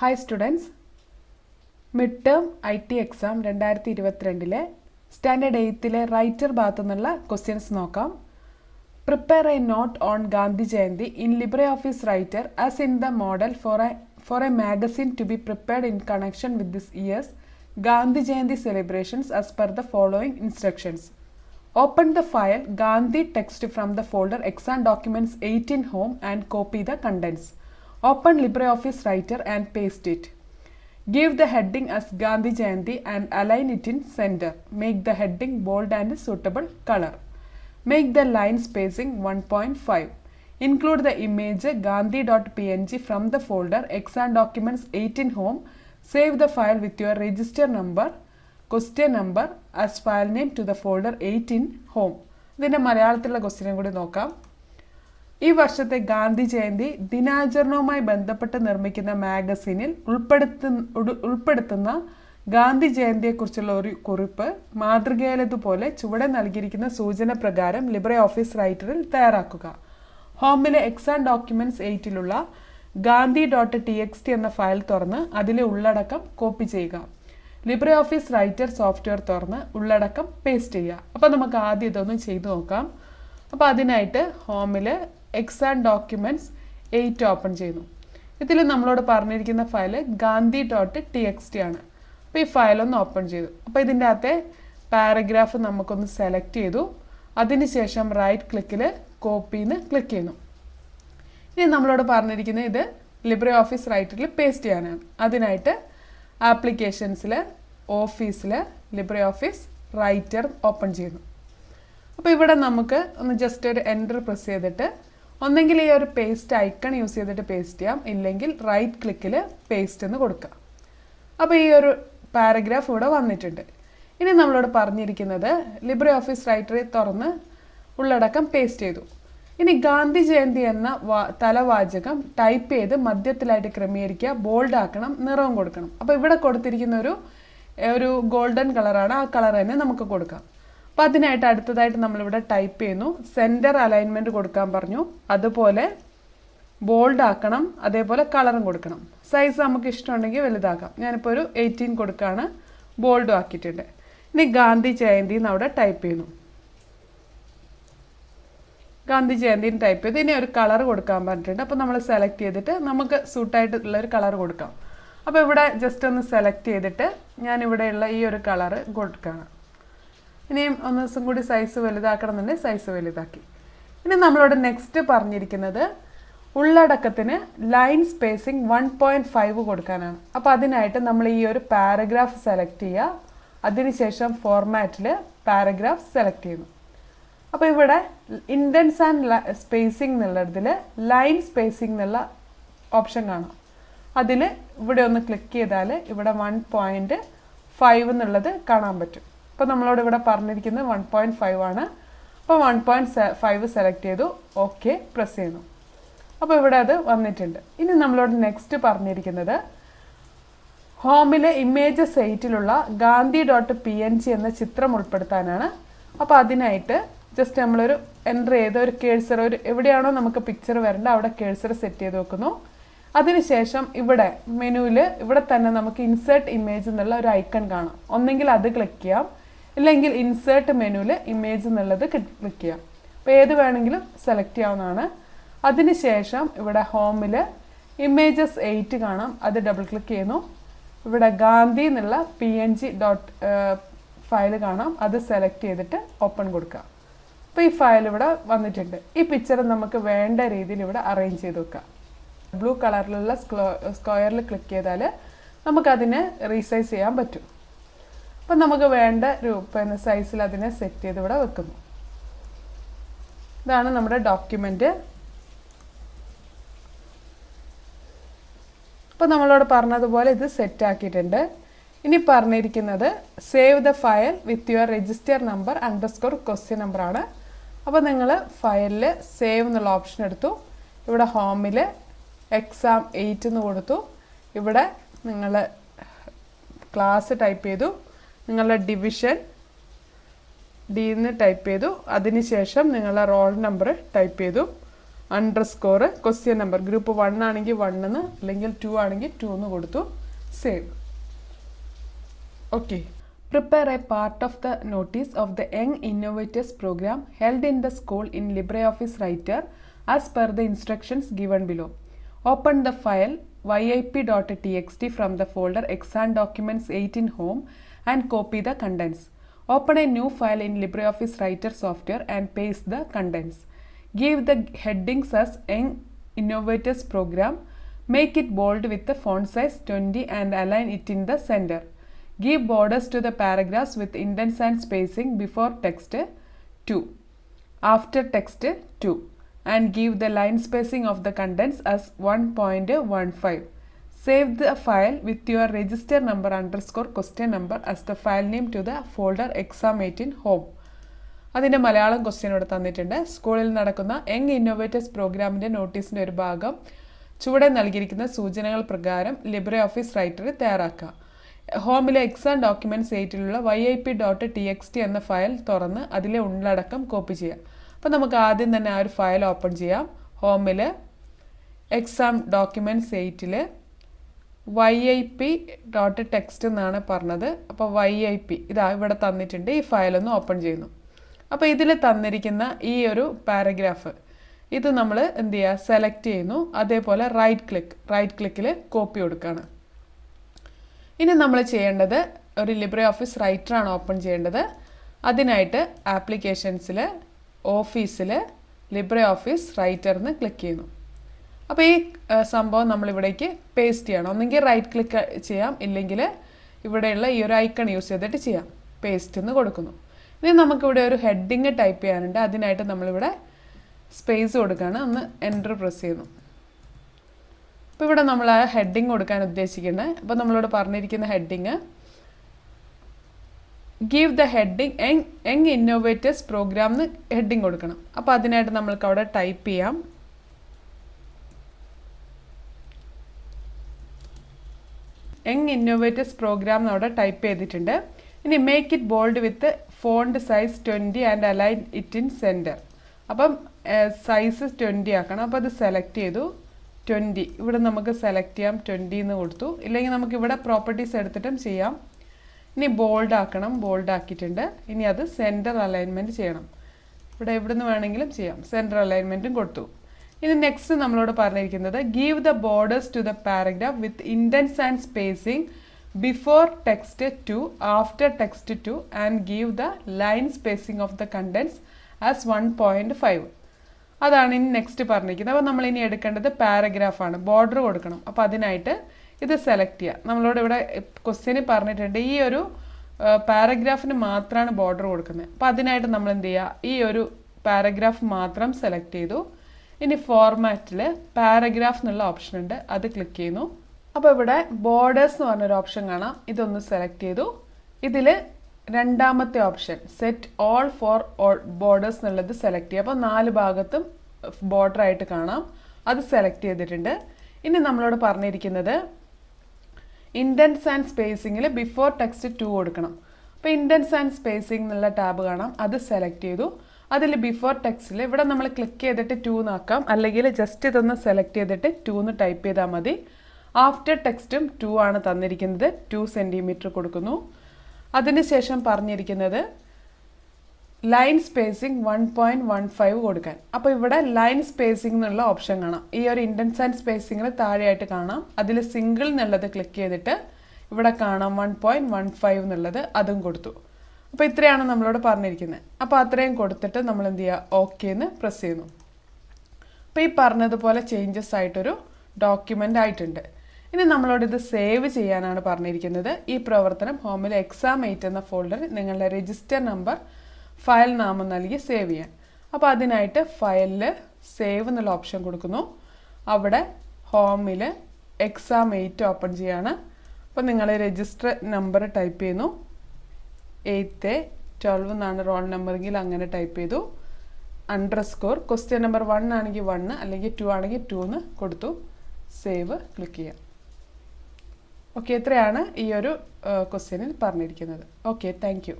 Hi students, midterm IT exam 2022 standard 8 writer ഭാഗത്തു നിന്നുള്ള questions നോക്കാം. Prepare a note on Gandhi Jayanti in LibreOffice Writer as in the model for a magazine to be prepared in connection with this year's Gandhi Jayanti celebrations as per the following instructions. Open the file Gandhi text from the folder Exam Documents 18 home and copy the contents. Open LibreOffice Writer and paste it. Give the heading as Gandhi Jayanti and align it in center. Make the heading bold and suitable color. Make the line spacing 1.5. Include the image gandhi.png from the folder Exam Documents 18 home. Save the file with your register number, question number as file name to the folder 18 home. ഇതിൻ്റെ മലയാളത്തിലുള്ള ക്വസ്റ്റ്യനും കൂടി നോക്കാം. ഈ വർഷത്തെ ഗാന്ധി ജയന്തി ദിനാചരണവുമായി ബന്ധപ്പെട്ട് നിർമ്മിക്കുന്ന മാഗസീനിൽ ഉൾപ്പെടുത്തുന്ന ഗാന്ധി ജയന്തിയെക്കുറിച്ചുള്ള ഒരു കുറിപ്പ് മാതൃകയിലേതുപോലെ ചുവടെ നൽകിയിരിക്കുന്ന സൂചന പ്രകാരം ലിബ്രെ ഓഫീസ് റൈറ്ററിൽ തയ്യാറാക്കുക. ഹോമിലെ എക്സാം ഡോക്യുമെന്റ്സ് 8-ലുള്ള gandhi.txt എന്ന ഫയൽ തുറന്ന് അതിലെ ഉള്ളടക്കം കോപ്പി ചെയ്യുക. ലിബ്രെ ഓഫീസ് റൈറ്റർ സോഫ്റ്റ്വെയർ തുറന്ന് ഉള്ളടക്കം പേസ്റ്റ് ചെയ്യുക. അപ്പോൾ നമുക്ക് ആദ്യം ഇതൊന്ന് ചെയ്തു നോക്കാം. അപ്പോൾ അതിനായിട്ട് ഹോമിൽ എക്സാം ഡോക്യുമെന്റ്സ് 8 ഓപ്പൺ ചെയ്യുന്നു. ഇതിൽ നമ്മളോട് പറഞ്ഞിരിക്കുന്ന ഫയൽ gandhi.txt ആണ്. അപ്പോൾ ഈ ഫയലൊന്ന് ഓപ്പൺ ചെയ്തു. അപ്പോൾ ഇതിൻ്റെ അകത്തെ പാരഗ്രാഫ് നമുക്കൊന്ന് സെലക്ട് ചെയ്തു. അതിനുശേഷം റൈറ്റ് ക്ലിക്കിൽ കോപ്പിന്ന് ക്ലിക്ക് ചെയ്യുന്നു. ഇനി നമ്മളോട് പറഞ്ഞിരിക്കുന്നത് ഇത് ലിബ്രെ ഓഫീസ് റൈറ്ററിൽ പേസ്റ്റ് ചെയ്യാനാണ്. അതിനായിട്ട് ആപ്ലിക്കേഷൻസിൽ ഓഫീസിൽ ലിബ്രെ ഓഫീസ് റൈറ്റർ ഓപ്പൺ ചെയ്യുന്നു. അപ്പോൾ ഇവിടെ നമുക്ക് ഒന്ന് ജസ്റ്റ് ഒരു എൻ്റർ പ്രസ് ചെയ്തിട്ട് ഒന്നെങ്കിൽ ഈ ഒരു പേസ്റ്റ് ഐക്കൺ യൂസ് ചെയ്തിട്ട് പേസ്റ്റ് ചെയ്യാം, ഇല്ലെങ്കിൽ റൈറ്റ് ക്ലിക്കിൽ പേസ്റ്റ് എന്ന് കൊടുക്കാം. അപ്പോൾ ഈ ഒരു പാരഗ്രാഫ് ഇവിടെ വന്നിട്ടുണ്ട്. ഇനി നമ്മളോട് പറഞ്ഞിരിക്കുന്നത് ലിബ്രെ ഓഫീസ് റൈറ്ററിൽ തുറന്ന് ഉള്ളടക്കം പേസ്റ്റ് ചെയ്തു. ഇനി ഗാന്ധി ജയന്തി എന്ന തലവാചകം ടൈപ്പ് ചെയ്ത് മധ്യത്തിലായിട്ട് ക്രമീകരിക്കുക, ബോൾഡ് ആക്കണം, നിറവും കൊടുക്കണം. അപ്പോൾ ഇവിടെ കൊടുത്തിരിക്കുന്ന ഒരു ഗോൾഡൻ കളറാണ്, ആ കളർ തന്നെ നമുക്ക് കൊടുക്കാം. അപ്പോൾ അതിനായിട്ട് അടുത്തതായിട്ട് നമ്മളിവിടെ ടൈപ്പ് ചെയ്യുന്നു. സെൻറ്റർ അലൈൻമെൻറ്റ് കൊടുക്കാൻ പറഞ്ഞു, അതുപോലെ ബോൾഡ് ആക്കണം, അതേപോലെ കളറും കൊടുക്കണം. സൈസ് നമുക്ക് ഇഷ്ടമുണ്ടെങ്കിൽ വലുതാക്കാം. ഞാനിപ്പോൾ ഒരു 18 കൊടുക്കുകയാണ്, ബോൾഡും ആക്കിയിട്ടുണ്ട്. ഇനി ഗാന്ധി ജയന്തി എന്ന് അവിടെ ടൈപ്പ് ചെയ്യുന്നു. ഗാന്ധി ജയന്തിന് ടൈപ്പ് ചെയ്ത് ഇനി ഒരു കളർ കൊടുക്കാൻ പറഞ്ഞിട്ടുണ്ട്. അപ്പോൾ നമ്മൾ സെലക്ട് ചെയ്തിട്ട് നമുക്ക് സൂട്ടായിട്ടുള്ള ഒരു കളർ കൊടുക്കാം. അപ്പോൾ ഇവിടെ ജസ്റ്റ് ഒന്ന് സെലക്ട് ചെയ്തിട്ട് ഞാനിവിടെയുള്ള ഈ ഒരു കളറ് കൊടുക്കുകയാണ്. ഇനിയും ഒന്ന് ദിവസം കൂടി സൈസ് വലുതാക്കണം എന്നുണ്ടെങ്കിൽ സൈസ് വലുതാക്കി. ഇനി നമ്മളോട് നെക്സ്റ്റ് പറഞ്ഞിരിക്കുന്നത് ഉള്ളടക്കത്തിന് ലൈൻ സ്പേസിങ് 1.5 കൊടുക്കാനാണ്. അപ്പോൾ അതിനായിട്ട് നമ്മൾ ഈ ഒരു പാരഗ്രാഫ് സെലക്ട് ചെയ്യുക. അതിനുശേഷം ഫോർമാറ്റിൽ പാരഗ്രാഫ് സെലക്ട് ചെയ്യുന്നു. അപ്പോൾ ഇവിടെ ഇൻഡൻസ് ആൻഡ് സ്പേസിംഗ് എന്നുള്ളതിൽ ലൈൻ സ്പേസിംഗ് എന്നുള്ള ഓപ്ഷൻ കാണാം. അതിൽ ഇവിടെ ഒന്ന് ക്ലിക്ക് ചെയ്താൽ ഇവിടെ 1.5 എന്നുള്ളത് കാണാൻ പറ്റും. അപ്പോൾ നമ്മളോട് ഇവിടെ പറഞ്ഞിരിക്കുന്നത് 1.5 ആണ്. അപ്പോൾ 1.5 സെലക്ട് ചെയ്തു, ഓക്കെ പ്രസ് ചെയ്യുന്നു. അപ്പോൾ ഇവിടെ അത് വന്നിട്ടുണ്ട്. ഇനി നമ്മളോട് നെക്സ്റ്റ് പറഞ്ഞിരിക്കുന്നത് ഹോമിലെ ഇമേജസ് 8-ലുള്ള gandhi.png എന്ന ചിത്രം ഉൾപ്പെടുത്താനാണ്. അപ്പോൾ അതിനായിട്ട് ജസ്റ്റ് നമ്മളൊരു എൻ്റർ ചെയ്ത് ഒരു കേഴ്സർ എവിടെയാണോ നമുക്ക് പിക്ചർ വരേണ്ടത് അവിടെ കേഴ്സർ സെറ്റ് ചെയ്ത് വെക്കുന്നു. അതിനുശേഷം ഇവിടെ മെനുവിൽ ഇവിടെ തന്നെ നമുക്ക് ഇൻസേർട്ട് ഇമേജ് എന്നുള്ള ഒരു ഐക്കൺ കാണാം. ഒന്നെങ്കിൽ അത് ക്ലിക്ക് ചെയ്യാം, ഇല്ലെങ്കിൽ ഇൻസേർട്ട് മെനുവിൽ ഇമേജ് എന്നുള്ളത് ക്ലിക്ക് ചെയ്യാം. അപ്പോൾ ഏത് വേണമെങ്കിലും സെലക്ട് ചെയ്യാവുന്നതാണ്. അതിനുശേഷം ഇവിടെ ഹോമിൽ ഇമേജസ് 8 കാണാം, അത് ഡബിൾ ക്ലിക്ക് ചെയ്യുന്നു. ഇവിടെ ഗാന്ധി എന്നുള്ള PNG ഫയൽ കാണാം, അത് സെലക്ട് ചെയ്തിട്ട് ഓപ്പൺ കൊടുക്കുക. അപ്പോൾ ഈ ഫയൽ ഇവിടെ വന്നിട്ടുണ്ട്. ഈ പിക്ചർ നമുക്ക് വേണ്ട രീതിയിൽ ഇവിടെ അറേഞ്ച് ചെയ്ത് വെക്കാം. ബ്ലൂ കളറിലുള്ള സ്ക്വയറിൽ ക്ലിക്ക് ചെയ്താൽ നമുക്കതിനെ റീസൈസ് ചെയ്യാൻ പറ്റും. അപ്പം നമുക്ക് വേണ്ട സൈസിൽ അതിനെ സെറ്റ് ചെയ്ത് ഇവിടെ വെക്കുന്നു. ഇതാണ് നമ്മുടെ ഡോക്യുമെൻ്റ്. അപ്പോൾ നമ്മളോട് പറഞ്ഞതുപോലെ ഇത് സെറ്റ് ആക്കിയിട്ടുണ്ട്. ഇനി പറഞ്ഞിരിക്കുന്നത് save the file with your register number _question number ആണ്. അപ്പോൾ നിങ്ങൾ ഫയലിൽ സേവ് എന്നുള്ള ഓപ്ഷൻ എടുത്തു. ഇവിടെ ഹോമിൽ എക്സാം 8 എന്ന് കൊടുത്തു. ഇവിടെ നിങ്ങൾ ക്ലാസ് ടൈപ്പ് ചെയ്തു, നിങ്ങളുടെ ഡിവിഷൻ D എന്ന് ടൈപ്പ് ചെയ്തു. അതിനുശേഷം നിങ്ങളുടെ റോൾ നമ്പർ ടൈപ്പ് ചെയ്തു. അണ്ടർസ്കോർ ക്വസ്റ്റ്യൻ നമ്പർ ഗ്രൂപ്പ് 1 ആണെങ്കിൽ 1 എന്ന് അല്ലെങ്കിൽ 2 ആണെങ്കിൽ 2 എന്ന് കൊടുത്തു save. Okay. Prepare a part of the notice of the Young Innovators program held in the school in LibreOffice Writer as per the instructions given below. Open the file yip.txt from the folder Exam Documents 8 in Home and copy the contents. Open a new file in LibreOffice Writer software and paste the contents. Give the headings as Young Innovators program. Make it bold with the font size 20 and align it in the center. Give borders to the paragraphs with indents and spacing before text 2, after text 2, and give the line spacing of the contents as 1.15. Save the file with your register number underscore question number as the file name to the folder Exam 18 Home. അതിൻ്റെ Malayalam question ഇവിടെ തന്നിട്ടുണ്ട്. സ്കൂളിൽ നടക്കുന്ന young innovators പ്രോഗ്രാമിൻ്റെ നോട്ടീസിൻ്റെ ഒരു ഭാഗം ചുവടെ നൽകിയിരിക്കുന്ന സൂചനകൾ പ്രകാരം ലിബ്രെ ഓഫീസ് റൈറ്ററിൽ തയ്യാറാക്കുക. ഹോമിലെ എക്സാം ഡോക്യുമെൻറ്റ്സ് 8ലുള്ള yip.txt എന്ന ഫയൽ തുറന്ന് അതിലെ ഉള്ളടക്കം കോപ്പി ചെയ്യാം. അപ്പോൾ നമുക്ക് ആദ്യം തന്നെ ആ ഒരു ഫയൽ ഓപ്പൺ ചെയ്യാം. ഹോമിൽ എക്സാം ഡോക്യുമെൻറ്റ്സ് 8ൽ yip.txt എന്നാണ് പറഞ്ഞത്. അപ്പോൾ yip ഇതാ ഇവിടെ തന്നിട്ടുണ്ട്. ഈ ഫയലൊന്ന് ഓപ്പൺ ചെയ്യുന്നു. അപ്പോൾ ഇതിൽ തന്നിരിക്കുന്ന ഈ ഒരു പാരഗ്രാഫ് ഇത് നമ്മൾ എന്ത് ചെയ്യുക, സെലക്ട് ചെയ്യുന്നു. അതേപോലെ റൈറ്റ് ക്ലിക്കിൽ കോപ്പി കൊടുക്കുകയാണ്. ഇനി നമ്മൾ ചെയ്യേണ്ടത് ഒരു ലിബ്രെ ഓഫീസ് റൈറ്ററാണ് ഓപ്പൺ ചെയ്യേണ്ടത്. അതിനായിട്ട് ആപ്ലിക്കേഷൻസിൽ ഓഫീസിൽ ലിബ്രെ ഓഫീസ് റൈറ്ററിന് ക്ലിക്ക് ചെയ്യുന്നു. അപ്പോൾ ഈ സംഭവം നമ്മളിവിടേക്ക് പേസ്റ്റ് ചെയ്യണം. ഒന്നെങ്കിൽ റൈറ്റ് ക്ലിക്ക് ചെയ്യാം, ഇല്ലെങ്കിൽ ഇവിടെയുള്ള ഈ ഒരു ഐക്കൺ യൂസ് ചെയ്തിട്ട് ചെയ്യാം. പേസ്റ്റ് എന്ന് കൊടുക്കുന്നു. ഇനി നമുക്കിവിടെ ഒരു ഹെഡിങ് ടൈപ്പ് ചെയ്യാനുണ്ട്. അതിനായിട്ട് നമ്മളിവിടെ സ്പേസ് കൊടുക്കുകയാണ്. ഒന്ന് എൻ്റർ പ്രസ് ചെയ്യുന്നു. അപ്പോൾ ഇവിടെ നമ്മൾ ആ ഹെഡിങ് കൊടുക്കാൻ ഉദ്ദേശിക്കുന്നത്. അപ്പോൾ നമ്മളോട് പറഞ്ഞിരിക്കുന്ന heading give the heading young innovators program എന്ന് ഹെഡിങ് കൊടുക്കണം. അപ്പോൾ അതിനായിട്ട് നമ്മൾക്ക് അവിടെ ടൈപ്പ് ചെയ്യാം യങ് ഇന്നോവേറ്റേഴ്സ് പ്രോഗ്രാം എന്ന് അവിടെ ടൈപ്പ് ചെയ്തിട്ടുണ്ട്. ഇനി make it bold with font size 20 and align it in centre. അപ്പം സൈസ് 20 ആക്കണം. അപ്പോൾ അത് സെലക്ട് ചെയ്തു. 20 ഇവിടെ നമുക്ക് സെലക്ട് ചെയ്യാം. 20 എന്ന് കൊടുത്തു. ഇല്ലെങ്കിൽ നമുക്ക് ഇവിടെ പ്രോപ്പർട്ടീസ് എടുത്തിട്ടും ചെയ്യാം. ഇനി ബോൾഡ് ആക്കണം. ബോൾഡ് ആക്കിയിട്ടുണ്ട്. ഇനി അത് സെൻറ്റർ അലൈൻമെൻറ്റ് ചെയ്യണം. ഇവിടെ എവിടെ നിന്ന് വേണമെങ്കിലും ചെയ്യാം. സെൻറ്റർ അലൈൻമെൻറ്റും കൊടുത്തു. ഇനി നെക്സ്റ്റ് നമ്മളോട് പറഞ്ഞിരിക്കുന്നത് give the borders to the paragraph with indents and spacing before text 2, after text 2 and give the line spacing of the contents as 1.5. അതാണ് ഇനി നെക്സ്റ്റ് പറഞ്ഞിരിക്കുന്നത്. അപ്പോൾ നമ്മളിനി എടുക്കേണ്ടത് പാരഗ്രാഫാണ്. ബോർഡർ കൊടുക്കണം. അപ്പോൾ അതിനായിട്ട് ഇത് സെലക്ട് ചെയ്യുക. നമ്മളോട് ഇവിടെ ക്വസ്റ്റ്യന് പറഞ്ഞിട്ടുണ്ട് ഈ ഒരു പാരഗ്രാഫിന് മാത്രമാണ് ബോർഡർ കൊടുക്കുന്നത്. അപ്പോൾ അതിനായിട്ട് നമ്മൾ എന്ത് ചെയ്യുക, ഈ ഒരു പാരഗ്രാഫ് മാത്രം സെലക്ട് ചെയ്തു. ഇനി ഫോർമാറ്റിൽ പാരഗ്രാഫ് എന്നുള്ള ഓപ്ഷൻ ഉണ്ട്. അത് ക്ലിക്ക് ചെയ്യുന്നു. അപ്പോൾ ഇവിടെ ബോർഡേഴ്സ് എന്ന് പറഞ്ഞൊരു ഓപ്ഷൻ കാണാം. ഇതൊന്ന് സെലക്ട് ചെയ്തു. ഇതിൽ രണ്ടാമത്തെ option set all for borders എന്നുള്ളത് സെലക്ട് ചെയ്യുക. അപ്പോൾ 4 ഭാഗത്തും ബോർഡർ ആയിട്ട് കാണാം. അത് സെലക്ട് ചെയ്തിട്ടുണ്ട്. ഇനി നമ്മളോട് പറഞ്ഞിരിക്കുന്നത് ഇൻഡൻസ് ആൻഡ് സ്പേസിങ്ങിൽ ബിഫോർ ടെക്സ്റ്റ് 2 കൊടുക്കണം. അപ്പോൾ ഇൻഡൻസ് ആൻഡ് സ്പേസിംഗ് എന്നുള്ള ടാബ് കാണാം. അത് സെലക്ട് ചെയ്തു. അതിൽ ബിഫോർ ടെക്സ്റ്റിൽ ഇവിടെ നമ്മൾ ക്ലിക്ക് ചെയ്തിട്ട് 2 എന്നാക്കാം, അല്ലെങ്കിൽ ജസ്റ്റ് ഇതൊന്ന് സെലക്ട് ചെയ്തിട്ട് 2 എന്ന് ടൈപ്പ് ചെയ്താൽ മതി. ആഫ്റ്റർ ടെക്സ്റ്റും 2 ആണ് തന്നിരിക്കുന്നത്. 2 സെൻറ്റിമീറ്റർ കൊടുക്കുന്നു. അതിനുശേഷം പറഞ്ഞിരിക്കുന്നത് ലൈൻ സ്പേസിംഗ് 1.15 കൊടുക്കാൻ. അപ്പോൾ ഇവിടെ ലൈൻ സ്പേസിംഗ് എന്നുള്ള ഓപ്ഷൻ കാണാം. ഈ ഒരു ഇൻഡൻസ് ആൻഡ് സ്പേസിംഗിൽ താഴെയായിട്ട് കാണാം. അതിൽ സിംഗിൾ എന്നുള്ളത് ക്ലിക്ക് ചെയ്തിട്ട് ഇവിടെ കാണാം 1.15 എന്നുള്ളത്. അതും കൊടുത്തു. അപ്പോൾ ഇത്രയാണ് നമ്മളോട് പറഞ്ഞിരിക്കുന്നത്. അപ്പോൾ അത്രയും കൊടുത്തിട്ട് നമ്മൾ എന്ത് ചെയ്യുക, ഓക്കെ എന്ന് പ്രസ് ചെയ്യുന്നു. അപ്പോൾ ഈ പറഞ്ഞതുപോലെ ചേഞ്ചസ് ആയിട്ടൊരു ഡോക്യുമെൻ്റ് ആയിട്ടുണ്ട്. ഇനി നമ്മളോട് ഇത് സേവ് ചെയ്യാനാണ് പറഞ്ഞിരിക്കുന്നത്. ഈ പ്രവർത്തനം ഹോമിലെ Exam 8 എന്ന ഫോൾഡറിൽ നിങ്ങളുടെ രജിസ്റ്റർ നമ്പർ ഫയൽ നാമം നൽകി സേവ് ചെയ്യാൻ. അപ്പോൾ അതിനായിട്ട് ഫയലിൽ സേവ് എന്നുള്ള ഓപ്ഷൻ കൊടുക്കുന്നു. അവിടെ ഹോമിൽ Exam 8 ഓപ്പൺ ചെയ്യാണ്. അപ്പോൾ നിങ്ങൾ രജിസ്റ്റർ നമ്പർ ടൈപ്പ് ചെയ്യുന്നു. 8 12 എന്നാണ് റോൾ നമ്പറെങ്കിൽ അങ്ങനെ ടൈപ്പ് ചെയ്തു. അണ്ടർസ്കോർ ക്വസ്റ്റ്യൻ നമ്പർ 1 ആണെങ്കിൽ 1 അല്ലെങ്കിൽ 2 ആണെങ്കിൽ 2 എന്ന് കൊടുത്തു. സേവ് ക്ലിക്ക് ചെയ്യാം. ഓക്കെ, ഇത്രയാണ് ഈ ഒരു ക്വസ്റ്റ്യനിൽ പറഞ്ഞിരിക്കുന്നത്. Okay, thank you.